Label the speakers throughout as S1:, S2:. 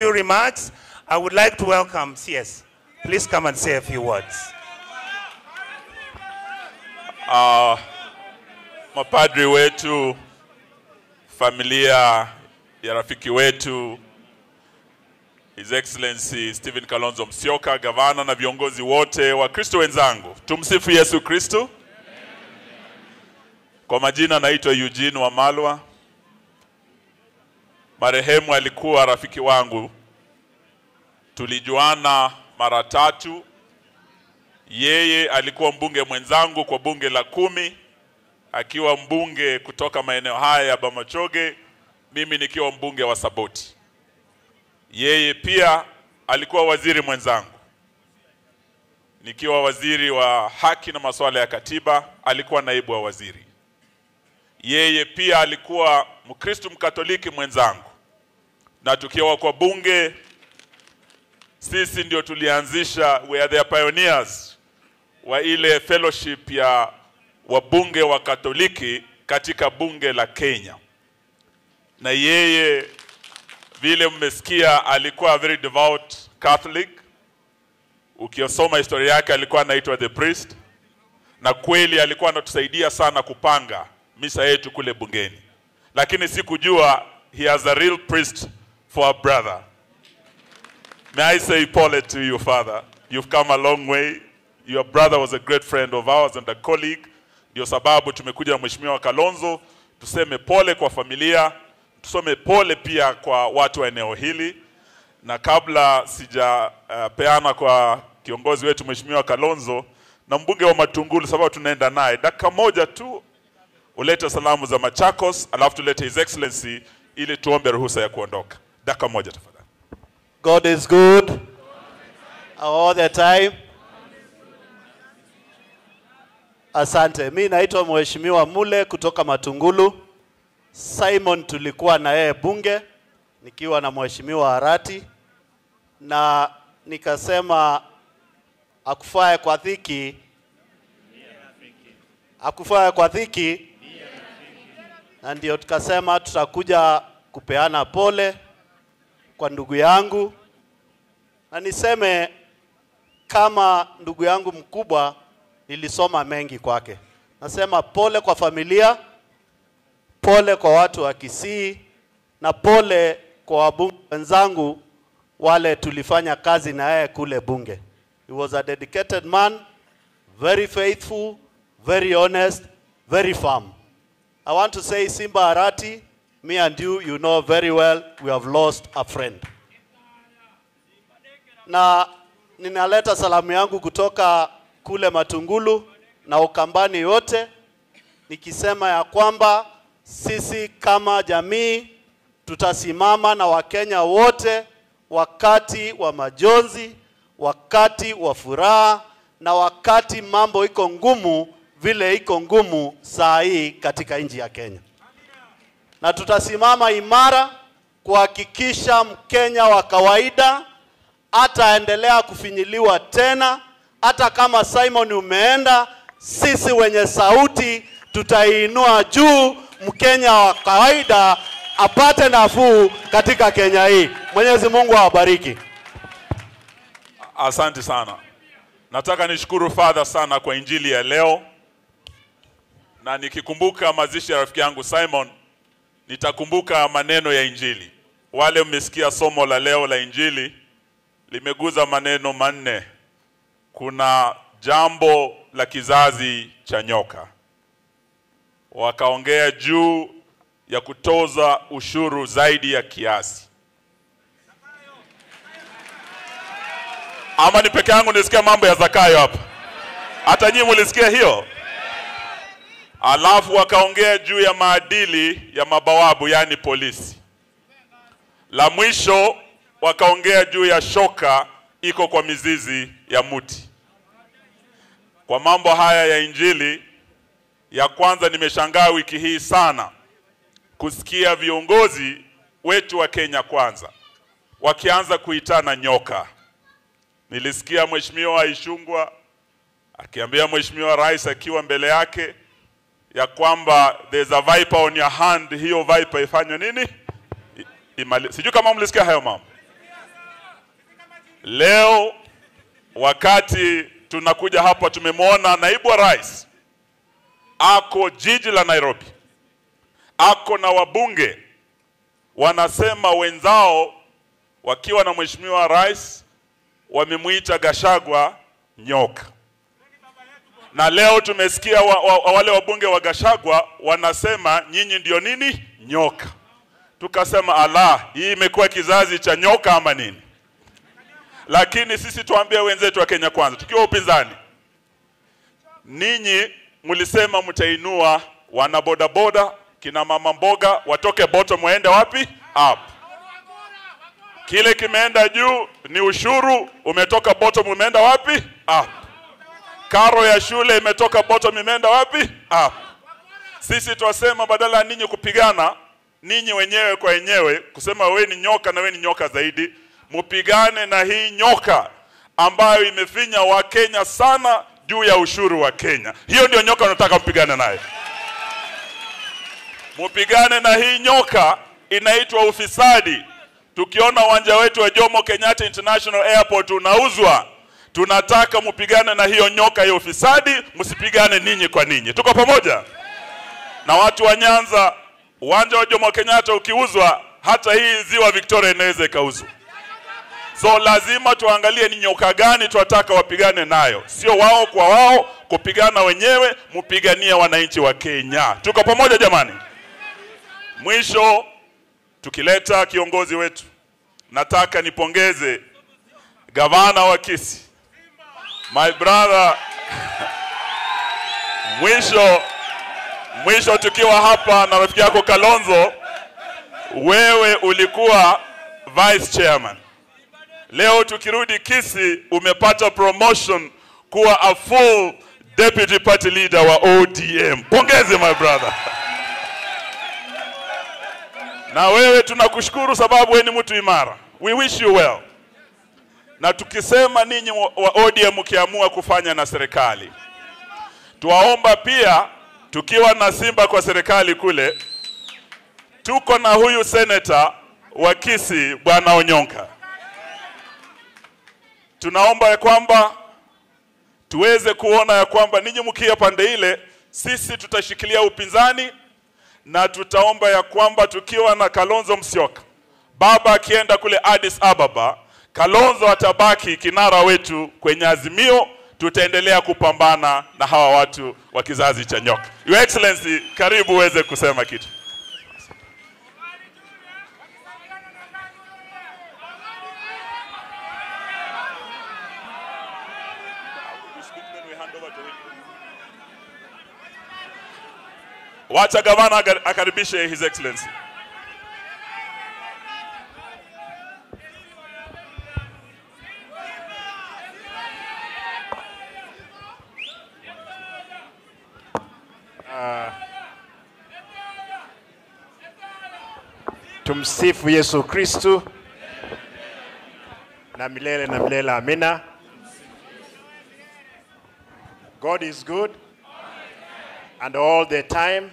S1: few remarks, I would like to welcome CS. Please come and say a few words.
S2: Mapadri wetu, familia ya rafiki wetu, His Excellency Stephen Kalonzo Musyoka, gavana na viongozi wote wa Kristo wenzangu. Tumsifu Yesu Kristo. Kwa majina naitwa Eugene Wamalwa. Marehemu alikuwa rafiki wangu. Tulijuana mara 3. Yeye alikuwa mbunge mwenzangu kwa bunge la 10, akiwa mbunge kutoka maeneo haya ya Bamachoge, mimi nikiwa mbunge wa Saboti. Yeye pia alikuwa waziri mwenzangu. Nikiwa waziri wa haki na masuala ya katiba, alikuwa naibu wa waziri. Yeye pia alikuwa Mkristo Mkatoliki mwenzangu. Na tukiwa kwa bunge, sisi ndio tulianzisha, we are the pioneers wa ile fellowship ya wabunge wa Katoliki katika bunge la Kenya. Na yeye, vile mmesikia, alikuwa very devout Catholic. Ukiosoma historia yake alikuwa anaitwa the priest. Na kweli alikuwa anatusaidia sana kupanga misa yetu kule bungeni. Lakini sikujua he has a real priest for a brother. May I say pole to you, Father. You've come a long way. Your brother was a great friend of ours and a colleague. Ndio sababu tumekuja na Mheshimiwa Kalonzo, tuseme pole kwa familia, tuseme pole pia kwa watu wa eneo hili. Na kabla sija peana kwa kiongozi wetu Mheshimiwa Kalonzo na mbunge wa Matungulu, sababu tunaenda naye, dakika moja tu ulete salamu za Machakos, alafu tulete His Excellency ili tuombe ruhusa ya kuondoka. Dakika moja tafadhali.
S3: God is good all the time. Asante. Mimi naitwa Mheshimiwa Mule kutoka Matungulu. Simon tulikuwa na yeye bunge nikiwa na Mheshimiwa Arati, na nikasema akufae kwa dhiki, akufae kwa dhiki, na ndio tukasema tutakuja kupeana pole kwa ndugu yangu. Na niseme kama ndugu yangu mkubwa, nilisoma mengi kwake. Nasema pole kwa familia, pole kwa watu wa Kisii, na pole kwa wabunge wenzangu wale tulifanya kazi na yeye kule bunge. He was a dedicated man, very faithful, very honest, very firm. I want to say, Simba Arati, me and you know very well, we have lost a friend. Na ninaleta salamu yangu kutoka kule Matungulu na Ukambani yote, nikisema ya kwamba sisi kama jamii tutasimama na Wakenya wote wakati wa majonzi, wakati wa furaha, na wakati mambo iko ngumu vile iko ngumu saa hii katika nchi ya Kenya. Na tutasimama imara kuhakikisha Mkenya wa kawaida hataendelea kufinyiliwa tena. Hata kama Simon umeenda, sisi wenye sauti tutainua juu, Mkenya wa kawaida apate nafuu katika Kenya hii. Mwenyezi Mungu awabariki.
S2: Asante sana. Nataka nishukuru Father sana kwa injili ya leo. Na nikikumbuka mazishi ya rafiki yangu Simon, nitakumbuka maneno ya injili. Wale mmesikia somo la leo la injili, limeguza maneno 4. Kuna jambo la kizazi cha nyoka. Wakaongea juu ya kutoza ushuru zaidi ya kiasi. Ama ni peke yangu nisikia mambo ya Zakayo hapa? Hata nyinyi mlisikia hiyo? Alafu wakaongea juu ya maadili ya mabawabu, yani polisi. La mwisho wakaongea juu ya shoka iko kwa mizizi ya muti. Kwa mambo haya ya injili, ya kwanza nimeshangaa wiki hii sana kusikia viongozi wetu wa Kenya Kwanza wakianza kuitana nyoka. Nilisikia Mheshimiwa Ishungwa akiambia Mheshimiwa Rais akiwa mbele yake ya kwamba there's a viper on your hand, hiyo viper ifanywe nini? Sijui kama mlisikia hayo mambo. Leo wakati tunakuja hapa tumemwona naibu wa rais ako jiji la Nairobi, ako na wabunge wanasema wenzao wakiwa na mheshimiwa rais wamemuita Gachagua nyoka. Na leo tumesikia wale wabunge wa Gachagua wanasema nyinyi ndio nini? Nyoka. Tukasema ala, hii imekuwa kizazi cha nyoka ama nini? Lakini sisi tuambie wenzetu wa Kenya Kwanza, tukiwa upinzani, ninyi mlisema mtainua wana bodaboda, kina mama mboga, watoke bottom waende wapi? Up. Kile kimeenda juu ni ushuru, umetoka bottom umeenda wapi? Up. Karo ya shule imetoka bottom imeenda wapi? Up. Sisi tuwasema badala ninyi kupigana ninyi wenyewe kwa wenyewe, kusema wewe ni nyoka na wewe ni nyoka zaidi, mupigane na hii nyoka ambayo imefinya wa Kenya sana juu ya ushuru wa Kenya. Hiyo ndio nyoka unataka mpigane naye. Mupigane na hii nyoka inaitwa ufisadi. Tukiona uwanja wetu wa Jomo Kenyatta International Airport unauzwa, tunataka mupigane na hiyo nyoka ya ufisadi, msipigane ninyi kwa ninyi. Tuko pamoja? Na watu wa Nyanza, uwanja wa Jomo Kenyatta ukiuzwa, hata hii ziwa Victoria inaweza ikauzwa. So lazima tuangalie ni nyoka gani tunataka wapigane nayo. Sio wao kwa wao, kupigana wenyewe, mupigania wananchi wa Kenya. Tuko pamoja jamani? Mwisho, tukileta kiongozi wetu, nataka nipongeze gavana wa Kisii, my brother. Mwisho tukiwa hapa na rafiki yako Kalonzo, wewe ulikuwa vice chairman. Leo tukirudi Kisii umepata promotion kuwa a full deputy party leader wa ODM. Pongeze my brother. Na wewe tunakushukuru sababu wewe ni mtu imara. We wish you well. Na tukisema ninyi wa ODM mkiamua kufanya na serikali, tuwaomba pia tukiwa na Simba kwa serikali kule, tuko na huyu senator wa Kisii Bwana Onyonka. Tunaomba ya kwamba tuweze kuona ya kwamba ninyi mkia pande ile, sisi tutashikilia upinzani, na tutaomba ya kwamba tukiwa na Kalonzo Musyoka, baba akienda kule Addis Ababa, Kalonzo atabaki kinara wetu kwenye Azimio. Tutaendelea kupambana na hawa watu wa kizazi cha nyoka. Your Excellency, karibu uweze kusema kitu. Wacha gavana akaribishe His Excellency.
S4: Tumsifu Yesu Kristu na milele amina. God is good and all the time.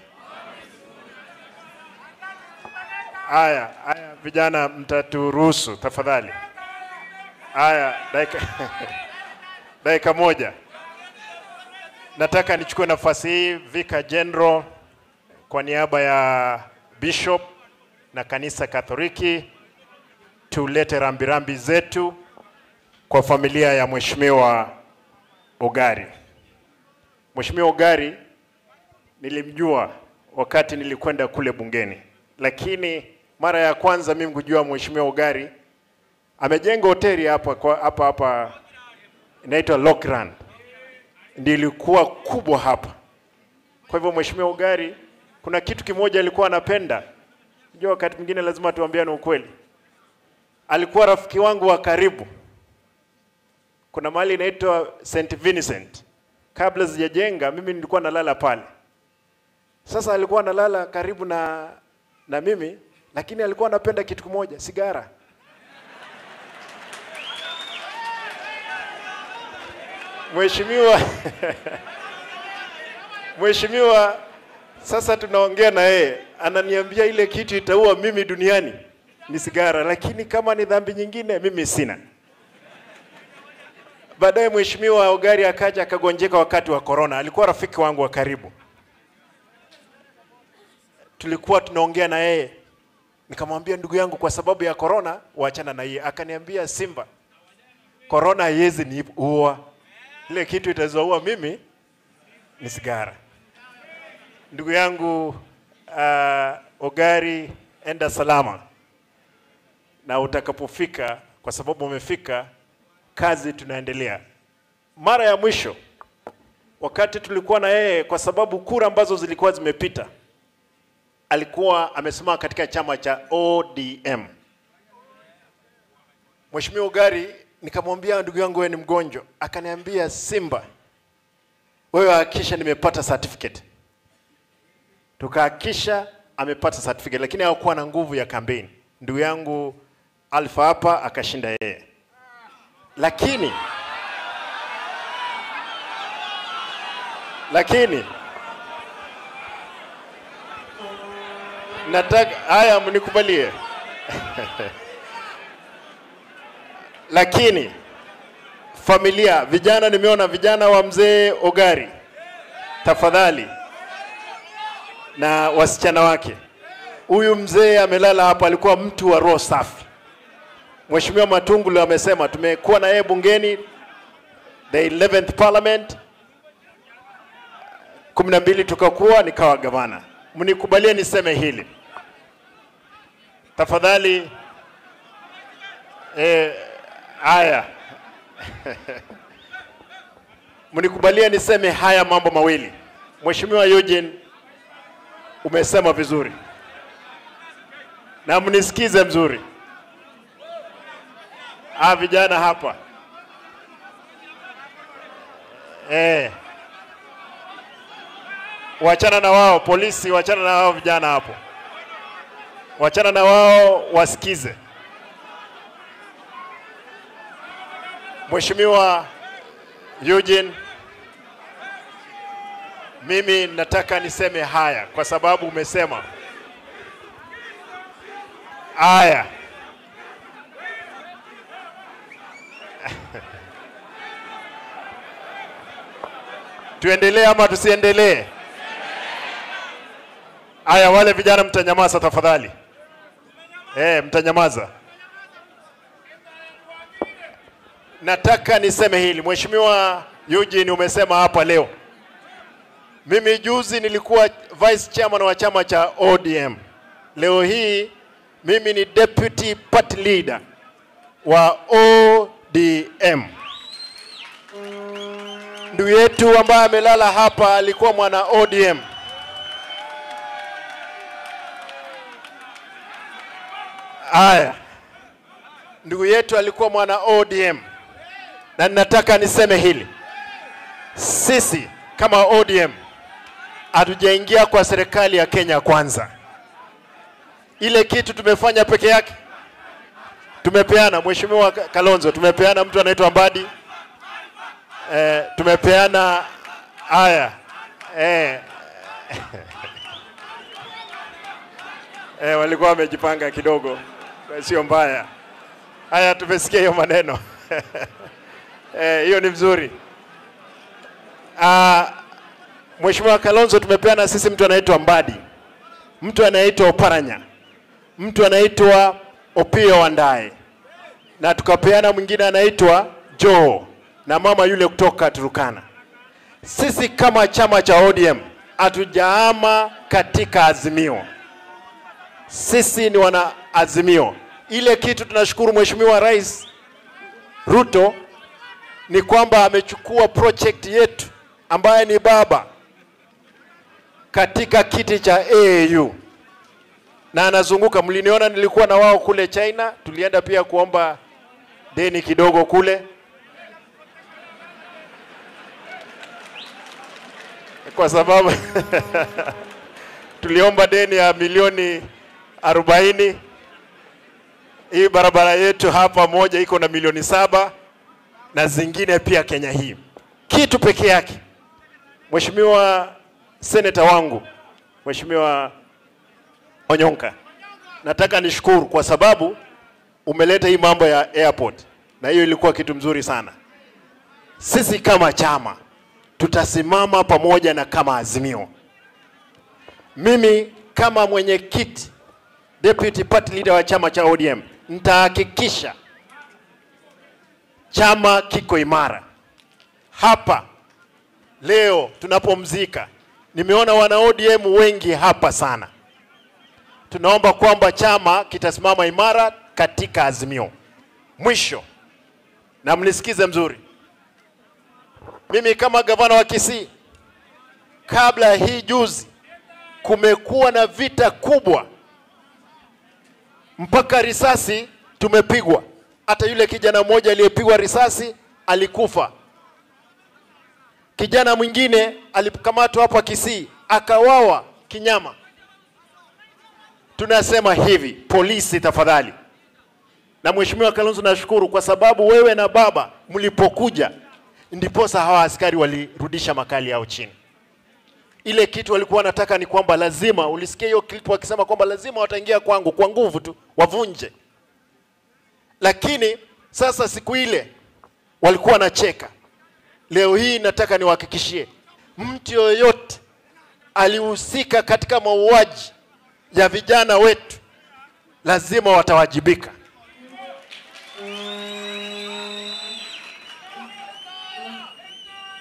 S4: Aya, vijana mtaturuhusu tafadhali. Aya, dakika moja. Nataka nichukue nafasi hii Vicar General kwa niaba ya Bishop na kanisa Katoliki tulete rambirambi zetu kwa familia ya Mheshimiwa Ogari. Mheshimiwa Ogari nilimjua wakati nilikwenda kule bungeni, lakini mara ya kwanza mimi kujua Mheshimiwa Ogari amejenga hoteli hapa inaitwa Lockland, ndio ilikuwa kubwa hapa. Kwa hivyo Mheshimiwa Ogari kuna kitu kimoja alikuwa anapenda. Unajua wakati mwingine lazima tuambiane ukweli. Alikuwa rafiki wangu wa karibu. Kuna mahali inaitwa St. Vincent. Kabla sijajenga mimi nilikuwa nalala pale. Sasa alikuwa analala karibu na mimi, lakini alikuwa anapenda kitu kimoja, sigara. Mheshimiwa sasa tunaongea na yeye, ananiambia ile kitu itaua mimi duniani ni sigara, lakini kama ni dhambi nyingine mimi sina. Baadaye Mheshimiwa Ogari akaja akagonjeka wakati wa corona. Alikuwa rafiki wangu wa karibu. Tulikuwa tunaongea na yeye. Nikamwambia ndugu yangu, kwa sababu ya corona waachana na yeye. Akaniambia Simba, corona haiwezi niua. Ile kitu itazoua mimi ni sigara. Ndugu yangu Ogari, enda salama. Na utakapofika, kwa sababu umefika, kazi tunaendelea. Mara ya mwisho wakati tulikuwa na yeye, kwa sababu kura ambazo zilikuwa zimepita, alikuwa amesimama katika chama cha ODM. Mheshimiwa Ogari, nikamwambia ndugu yangu wewe ni mgonjwa. Akaniambia Simba, wewe hakikisha nimepata certificate. Tukahakikisha amepata certificate, lakini hakuwa na nguvu ya kampeni. Ndugu yangu Alpha hapa akashinda yeye. Lakini nataka haya mnikubalie. Lakini familia, vijana, nimeona vijana wa mzee Ogari, tafadhali, na wasichana wake. Huyu mzee amelala hapa, alikuwa mtu wa roho safi. Mheshimiwa Matungulu amesema tumekuwa na yeye bungeni the 11th parliament, 12 tukakuwa nikawa gavana. Mnikubalie niseme hili tafadhali. Haya mnikubalie niseme haya mambo mawili. Mheshimiwa Eugene, umesema vizuri na mnisikize mzuri. Vijana hapa, wachana na wao, polisi wachana na wao, vijana hapo wachana na wao, wasikize. Mheshimiwa Eugene, mimi nataka niseme haya kwa sababu umesema haya. Tuendelee ama tusiendelee? Haya, wale vijana mtanyamaza tafadhali. Mtanyamaza. Nataka niseme hili. Mheshimiwa Eugene, umesema hapa leo. Mimi juzi nilikuwa vice chairman wa chama cha ODM. Leo hii mimi ni deputy party leader wa ODM. Ndugu yetu ambaye amelala hapa alikuwa mwana ODM. Haya, ndugu yetu alikuwa mwana ODM. Na nataka niseme hili. Sisi kama ODM hatujaingia kwa serikali ya Kenya Kwanza. Ile kitu tumefanya peke yake, tumepeana Mheshimiwa Kalonzo, tumepeana mtu anaitwa Mbadi, tumepeana haya, walikuwa wamejipanga kidogo, sio mbaya. Haya, tumesikia hiyo maneno. Hiyo ni mzuri. Mheshimiwa Kalonzo, tumepeana sisi mtu anaitwa Mbadi, mtu anaitwa Oparanya, mtu anaitwa Opiyo Wandayi, na tukapeana mwingine anaitwa Joe, na mama yule kutoka Turukana. Sisi kama chama cha ODM hatujaama katika Azimio. Sisi ni wana Azimio. Ile kitu tunashukuru Mheshimiwa Rais Ruto ni kwamba amechukua project yetu ambaye ni baba katika kiti cha AAU. Na anazunguka, mliniona nilikuwa na wao kule China, tulienda pia kuomba deni kidogo kule. Kwa sababu tuliomba deni ya milioni 40. Hii barabara yetu hapa moja iko na milioni 7 na zingine pia Kenya hii. Kitu peke yake. Mheshimiwa Senator wangu, Mheshimiwa Onyonka, nataka nishukuru kwa sababu umeleta hii mambo ya airport, na hiyo ilikuwa kitu mzuri sana. sisi kama chama tutasimama pamoja na kama Azimio. Mimi kama mwenyekiti, deputy party leader wa chama cha ODM, nitahakikisha chama kiko imara. Hapa leo tunapomzika, nimeona wana ODM wengi hapa sana. Tunaomba kwamba chama kitasimama imara katika Azimio. Mwisho, na mnisikize mzuri, mimi kama gavana wa Kisii, kabla hii juzi kumekuwa na vita kubwa, mpaka risasi tumepigwa. Hata yule kijana mmoja aliyepigwa risasi alikufa. Kijana mwingine alikamatwa hapa Kisii akawawa kinyama. Tunasema hivi, polisi tafadhali. Na Mheshimiwa Kalonzo, nashukuru kwa sababu wewe na baba mlipokuja ndiposa hawa askari walirudisha makali yao chini. Ile kitu walikuwa wanataka ni kwamba lazima, ulisikia hiyo clip wakisema kwamba lazima wataingia kwangu kwa nguvu tu wavunje. Lakini sasa siku ile walikuwa wanacheka. Leo hii nataka niwahakikishie, mtu yoyote alihusika katika mauaji ya vijana wetu lazima watawajibika.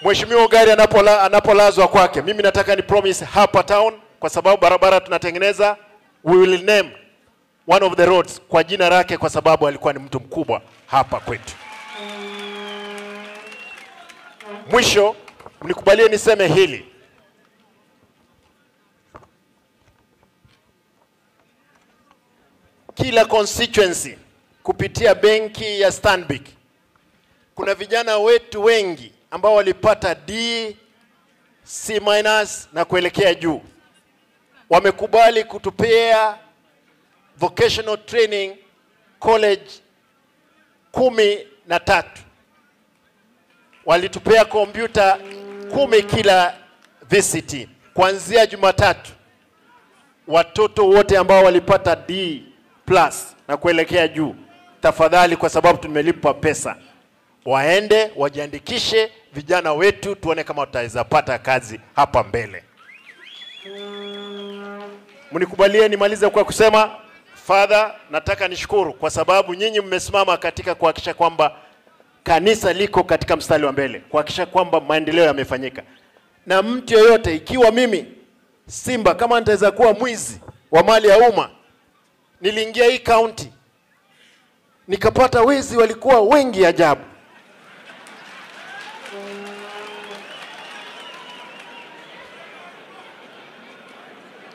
S4: Mheshimiwa Gari anapolazwa kwake, mimi nataka ni promise hapa town, kwa sababu barabara tunatengeneza, we will name one of the roads kwa jina lake, kwa sababu alikuwa ni mtu mkubwa hapa kwetu. Mwisho, mnikubalie niseme hili. Kila constituency kupitia benki ya Stanbic, kuna vijana wetu wengi ambao walipata D, C- na kuelekea juu. Wamekubali kutupea vocational training college 13. Walitupea kompyuta 10 kila VCT. Kuanzia Jumatatu, watoto wote ambao walipata D+ na kuelekea juu, tafadhali, kwa sababu tumelipa pesa, waende wajiandikishe vijana wetu, tuone kama tutaweza pata kazi hapa mbele. Mnikubalie nimalize kwa kusema, Father, nataka nishukuru kwa sababu nyinyi mmesimama katika kuhakikisha kwamba kanisa liko katika mstari wa mbele, kuhakikisha kwamba maendeleo yamefanyika. Na mtu yoyote, ikiwa mimi Simba kama nitaweza kuwa mwizi wa mali ya umma, niliingia hii county nikapata wezi walikuwa wengi ajabu.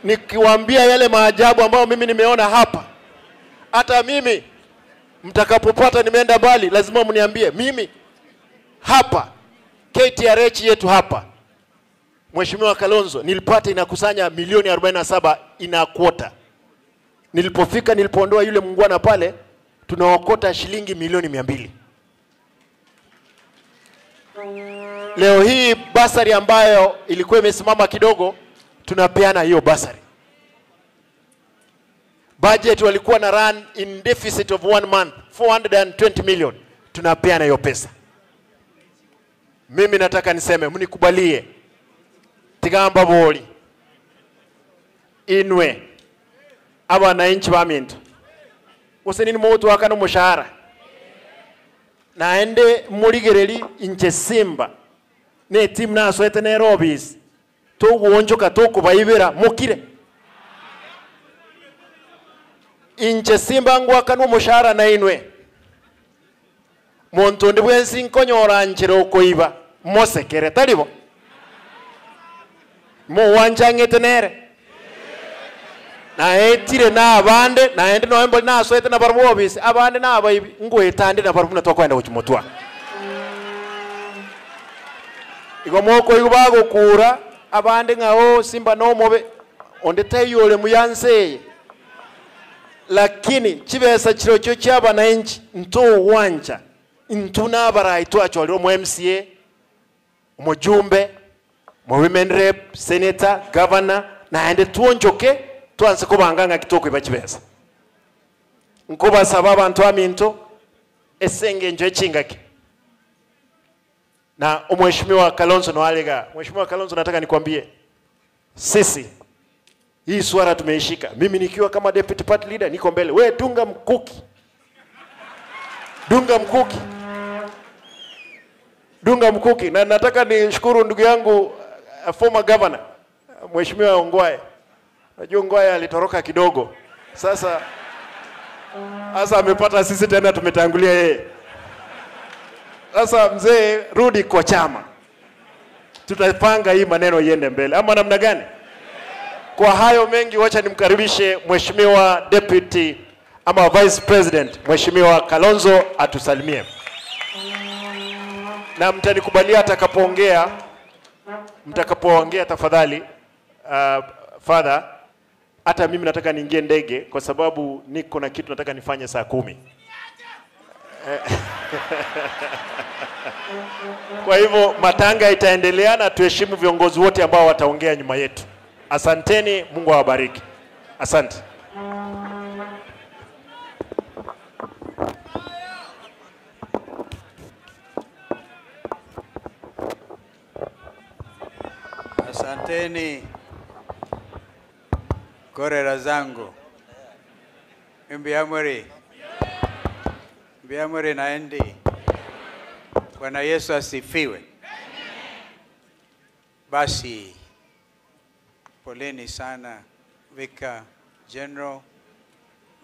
S4: Nikiwaambia yale maajabu ambayo mimi nimeona hapa, hata mimi mtakapopata nimeenda mbali lazima mniambie. Mimi hapa KTRH yetu hapa, Mheshimiwa Kalonzo, nilipata inakusanya milioni 47 ina quota. Nilipofika, nilipoondoa yule mungwana pale, tunaokota shilingi milioni 200. Leo hii basari ambayo ilikuwa imesimama kidogo, tunapeana hiyo basari. Budget walikuwa na run in deficit of 1 month 420 million, tunapeana hiyo pesa. Mimi nataka niseme, mnikubalie tigamba boli inwe abananchi bamintu usenini mutu wakano mushahara naende muligereri inche Simba ne team naswete ne Robis tuguonjoka tukubayibera mukire inche Simba ngwakano mushahara na inwe muntu ndi bwensi nkonyora njira okoiba mosekere talibo mo wanjangete nere na etire na abande na ende noembo na swete na barbo obisi abande na abayibi ngwetande na barbo na twakwenda kukimutwa igo moko yubago kura abande ngao Simba no mobe onde tayole muyanse, lakini chibesa chiro cyo cyaba na inchi nto wanja intuna barai twacho ro mu MCA umujumbe mu women rep senator governor na ende tuonjoke twanse kubanganga kitoko ibachibesa nkuba sababa abantu aminto esenge nje chingake Na Mheshimiwa Kalonzo Nwaliga, Mheshimiwa Kalonzo, nataka nikwambie sisi hii swala tumeishika. Mimi nikiwa kama deputy party leader niko mbele. We dunga mkuki. Dunga mkuki. Dunga mkuki. Na nataka nishukuru ndugu yangu former governor Mheshimiwa Ongwae. Najua Ongwae alitoroka kidogo. Sasa amepata sisi tena tumetangulia yeye. Sasa mzee, rudi kwa chama. Tutapanga hii maneno iende mbele. Ama namna gani? Kwa hayo mengi, wacha nimkaribishe Mheshimiwa Deputy ama Vice President Mheshimiwa Kalonzo atusalimie. Na mtanikubalia mtakapoongea tafadhali Father, hata mimi nataka niingie ndege kwa sababu niko na kitu nataka nifanye saa 10. Kwa hivyo matanga itaendelea na tuheshimu viongozi wote ambao wataongea nyuma yetu. Asanteni, Mungu awabariki. Asante.
S5: Asanteni korera zangu. Mbiamuri naendi. Bwana Yesu asifiwe. Basi poleni sana Vicar General,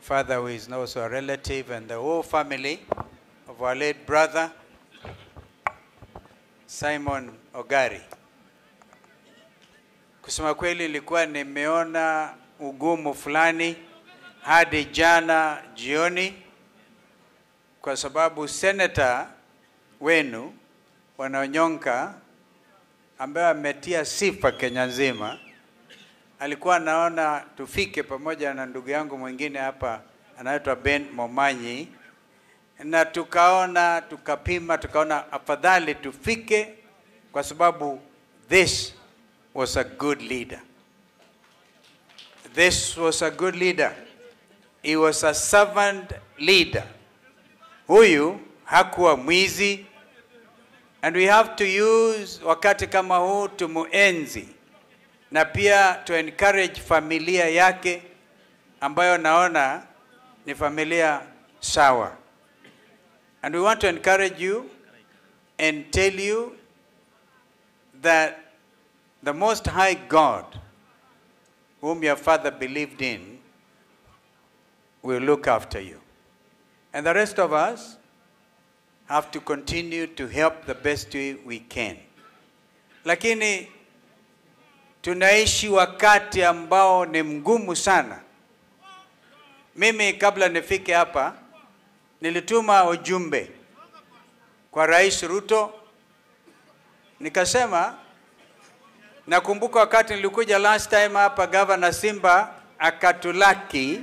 S5: Father who is also a relative, and the whole family of our late brother Simon Ogari. Kusema kweli nilikuwa nimeona ugumu fulani hadi jana jioni, kwa sababu senator wenu Wanaonyonka ambaye ametia sifa Kenya nzima alikuwa naona tufike pamoja na ndugu yangu mwingine hapa anaitwa Ben Momanyi, na tukapima tukaona afadhali tufike kwa sababu this was a good leader. This was a good leader. He was a servant leader. Huyu hakuwa mwizi, and we have to use wakati kama huu tumuenzi na pia to encourage familia yake ambayo naona ni familia sawa. And we want to encourage you and tell you that the Most High God, whom your father believed in, will look after you. And the rest of us have to continue to help the best way we can. Lakini tunaishi wakati ambao ni mgumu sana. Mimi kabla nifike hapa nilituma ujumbe kwa Rais Ruto, nikasema nakumbuka wakati nilikuja last time hapa Governor Simba akatulaki,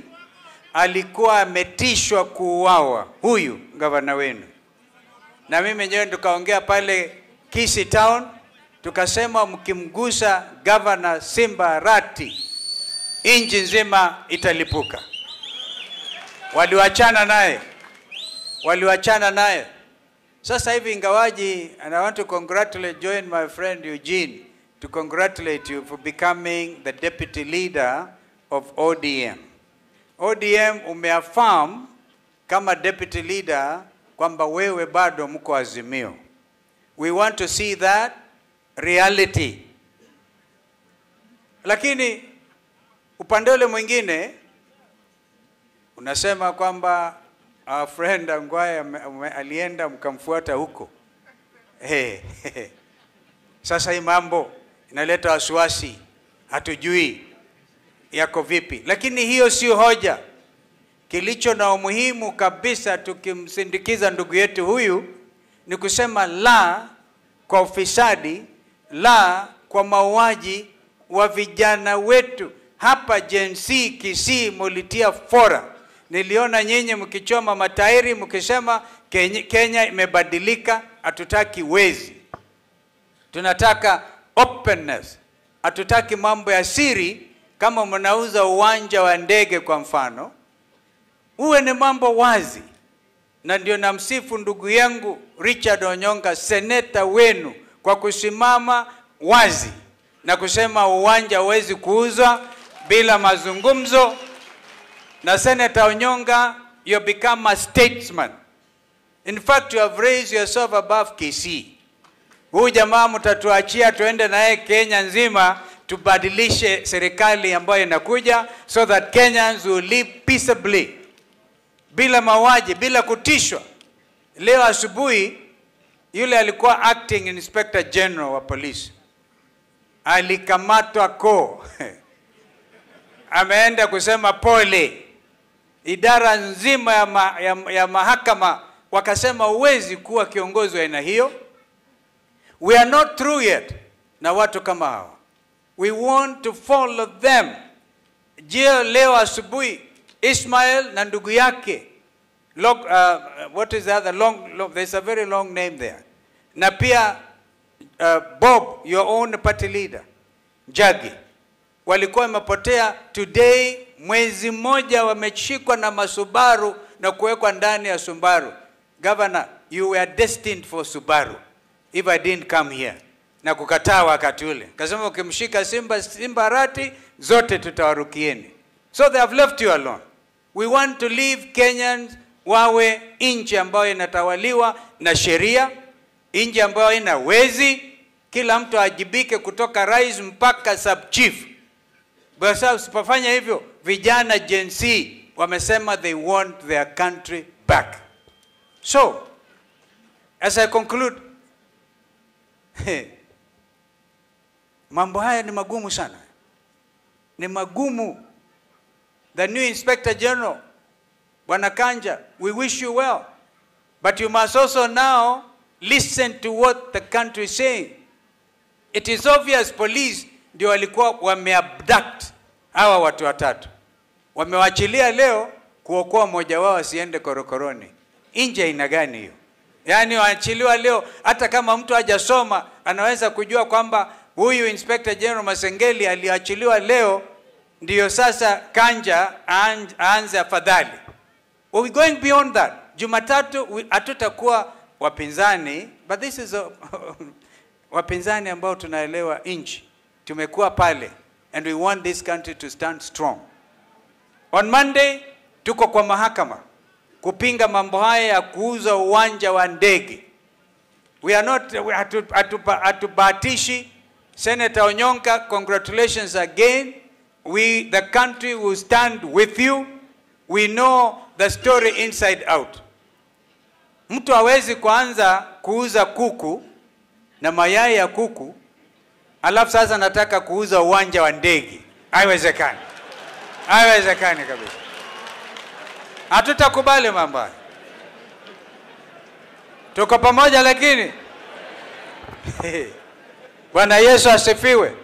S5: alikuwa ametishwa kuuawa huyu governor wenu. Na mimi mwenyewe tukaongea pale Kisii Town, tukasema mkimgusa Governor Simba Arati inji nzima italipuka. Waliwachana naye. Sasa hivi ingawaji, and I want to join my friend Eugene to congratulate you for becoming the deputy leader of ODM. ODM umeaffirm kama deputy leader kwamba wewe bado mko Azimio. We want to see that reality. Lakini upande ule mwingine unasema kwamba our friend Ongwae alienda mkamfuata huko. Sasa hii mambo inaleta wasiwasi, hatujui yako vipi. Lakini hiyo sio hoja. Kilicho na umuhimu kabisa tukimsindikiza ndugu yetu huyu ni kusema la kwa ufisadi, la kwa mauaji wa vijana wetu. Hapa Gen Z Kisii mulitia fora. Niliona nyinyi mkichoma matairi mkisema Kenya imebadilika, hatutaki wezi. Tunataka openness. Hatutaki mambo ya siri. Kama mnauza uwanja wa ndege kwa mfano, uwe ni mambo wazi. na ndio namsifu ndugu yangu Richard Onyonga, seneta wenu, kwa kusimama wazi na kusema uwanja huwezi kuuzwa bila mazungumzo. Na Senator Onyonga, you have become a statesman. In fact, you have raised yourself above KC. Huyu jamaa mtatuachia tuende naye Kenya nzima tubadilishe serikali ambayo inakuja, so that Kenyans will live peaceably, bila mauaji, bila kutishwa. Leo asubuhi yule alikuwa acting inspector general wa police alikamatwa ko ameenda kusema pole. Idara nzima ya mahakama wakasema uwezi kuwa kiongozi wa aina hiyo. We are not through yet na watu kama hao. We want to follow them. Leo asubuhi Ismail na ndugu yake, what is the other long, there's a very long name there. Na pia Bob, your own party leader, Jagi, walikuwa wamepotea. Today, mwezi mmoja wameshikwa na masubaru na kuwekwa ndani ya Subaru. Governor, you were destined for Subaru if I didn't come here. Na kukataa wakati ule. Kasema ukimshika Simba rati, zote tutawarukieni. So they have left you alone. We want to leave Kenyans wawe nchi ambayo inatawaliwa na sheria, nchi ambayo ina wezi, kila mtu ajibike kutoka rais mpaka sub chief. Basi usipofanya hivyo, vijana Gen Z wamesema they want their country back. So, as I conclude, mambo haya ni magumu sana. Ni magumu. The new Inspector General, Bwana Kanja, we wish you well. But you must also now listen to what the country is saying. It is obvious police ndio walikuwa wameabduct hawa watu watatu. Wamewachilia leo kuokoa mmoja wao asiende korokoroni. Nje ina gani hiyo? Yaani waachiliwa leo, hata kama mtu hajasoma anaweza kujua kwamba huyu Inspector General Masengeli aliachiliwa leo ndio sasa Kanja aanze afadhali. We going beyond that. Jumatatu hatutakuwa wapinzani, but this is wapinzani ambao tunaelewa nchi. Tumekuwa pale and we want this country to stand strong. On Monday tuko kwa mahakama kupinga mambo haya ya kuuza uwanja wa ndege. We are not atubatishi. Senator Onyonga, congratulations again. The country will stand with you. We know the story inside out. Mtu hawezi kuanza kuuza kuku na mayai ya kuku, alafu sasa nataka kuuza uwanja wa ndege. Haiwezekani. Haiwezekani kabisa. Hatutakubali mambo haya. Tuko pamoja lakini. Bwana Yesu asifiwe.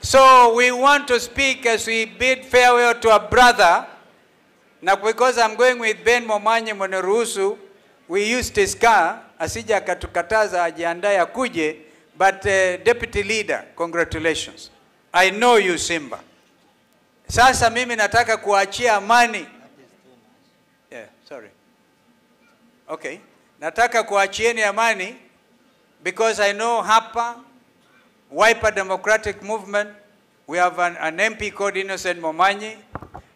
S5: So we want to speak as we bid farewell to our brother. Now because I'm going with Ben Momanyi Moneruhusu, we used his car, asija akatukataza ajiandae akuje, but deputy leader, congratulations. I know you Simba. Sasa mimi nataka kuachia amani. Yeah, sorry. Okay. Nataka kuachieni amani because I know hapa Wiper Democratic Movement, we have an MP called Innocent Momanyi.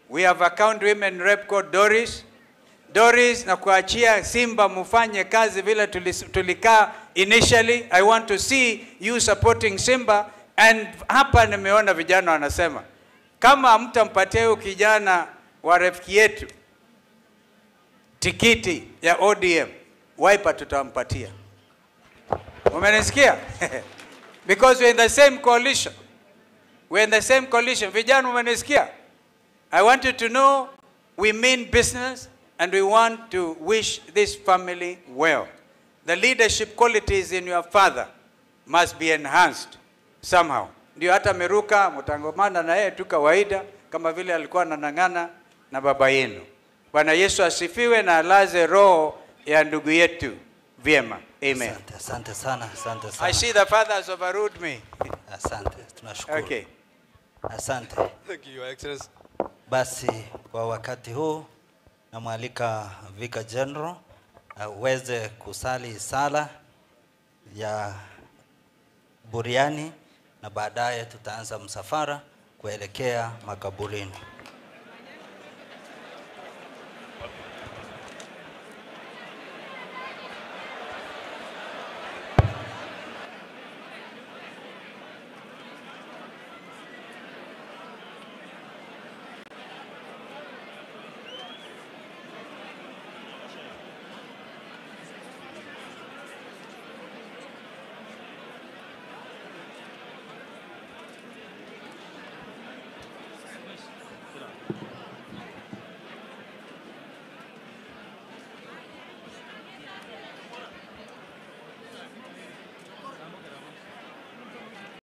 S5: We have a county women rep called Doris. Doris, na kuachia Simba mufanye kazi vile tulikaa initially. I want to see you supporting Simba. And hapa nimeona vijana wanasema, kama mtampatia huyu kijana wa rafiki yetu tikiti ya ODM, Wiper tutampatia. Umenisikia? Because we're in the same coalition. We're in the same coalition. Vijana umenisikia? I want you to know we mean business and we want to wish this family well. The leadership qualities in your father must be enhanced somehow. Ndio hata Meruka mtangomana na yeye tu kawaida kama vile alikuwa anang'ang'ana na baba yenu. Bwana Yesu asifiwe na alaze roho ya ndugu yetu vyema. Amen.
S6: Asante sana, asante sana.
S5: I see the father has overruled me.
S6: Asante, tunashukuru.
S5: Okay.
S6: Asante.
S7: Thank you, Your Excellency.
S6: Basi kwa wakati huu namwalika Vicar General uweze kusali sala ya buriani na baadaye tutaanza msafara kuelekea makaburini.